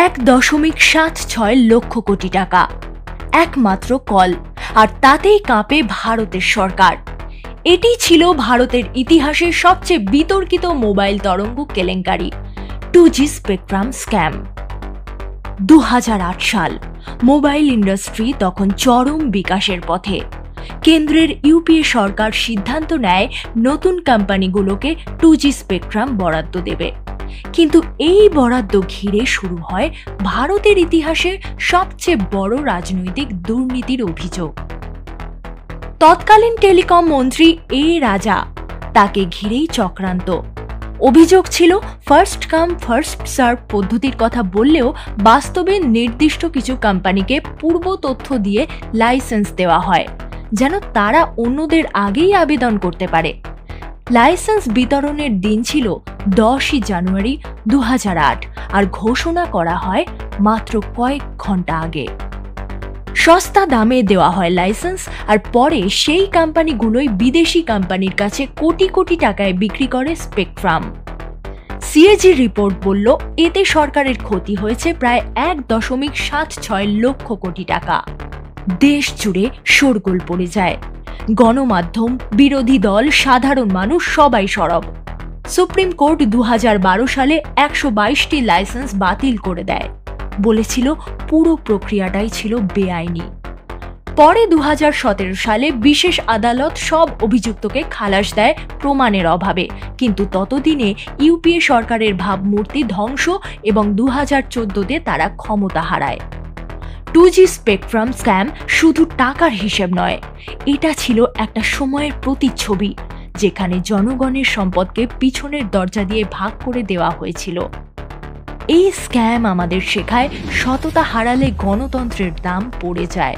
1.76 লক্ষ কোটি টাকা, একমাত্র কল, আর তাতেই কাঁপে ভারতের সরকার। এটি ছিল ভারতের ইতিহাসে সবচেয়ে বিতর্কিত মোবাইল তরঙ্গ কেলেঙ্কারি, 2G স্পেকট্রাম স্ক্যাম। 2008 সাল, মোবাইল ইন্ডাস্ট্রি তখন চরম বিকাশের পথে। কেন্দ্রের ইউপিএ সরকার সিদ্ধান্ত নেয় নতুন কোম্পানিগুলোকে 2G স্পেকট্রাম বরাদ্দ দেবে। কিন্তু এই বরাদ্দ ঘিরে শুরু হয় ভারতের ইতিহাসে সবচেয়ে বড় রাজনৈতিক দুর্নীতির অভিযোগ। তৎকালীন টেলিকম মন্ত্রী এ রাজা, তাকে ঘিরেই চক্রান্ত। অভিযোগ ছিল ফার্স্ট কাম ফার্স্ট সার্ভ পদ্ধতির কথা বললেও বাস্তবে নির্দিষ্ট কিছু কোম্পানিকে পূর্ব তথ্য দিয়ে লাইসেন্স দেওয়া হয়, যেন তারা অন্যদের আগেই আবেদন করতে পারে। লাইসেন্স বিতরণের দিন ছিল 10 জানুয়ারি 2008, আর ঘোষণা করা হয় মাত্র কয়েক ঘন্টা আগে। সস্তা দামে দেওয়া হয় লাইসেন্স, আর পরে সেই কোম্পানিগুলোই বিদেশি কোম্পানির কাছে কোটি কোটি টাকায় বিক্রি করে স্পেকট্রাম। সিএজি রিপোর্ট বলল এতে সরকারের ক্ষতি হয়েছে প্রায় 1.76 লক্ষ কোটি টাকা। দেশ জুড়ে শোরগোল পড়ে যায়। গণমাধ্যম, বিরোধী দল, সাধারণ মানুষ সবাই সরব। সুপ্রিম কোর্ট 2012 সালে 122টি লাইসেন্স বাতিল করে দেয়, বলেছিল পুরো প্রক্রিয়াটাই ছিল বেআইনি। পরে 2017 সালে বিশেষ আদালত সব অভিযুক্তকে খালাস দেয় প্রমাণের অভাবে, কিন্তু ততদিনে ইউপিএ সরকারের ভাবমূর্তি ধ্বংস এবং 2014-তে তারা ক্ষমতা হারায়। 2G স্পেকট্রাম স্ক্যাম শুধু টাকার হিসেব নয়, এটা ছিল একটা সময়ের প্রতিচ্ছবি যেখানে জনগণের সম্পদকে পিছনের দরজা দিয়ে ভাগ করে দেওয়া হয়েছিল। এই স্ক্যাম আমাদের শেখায় সততা হারালে গণতন্ত্রের দাম পড়ে যায়।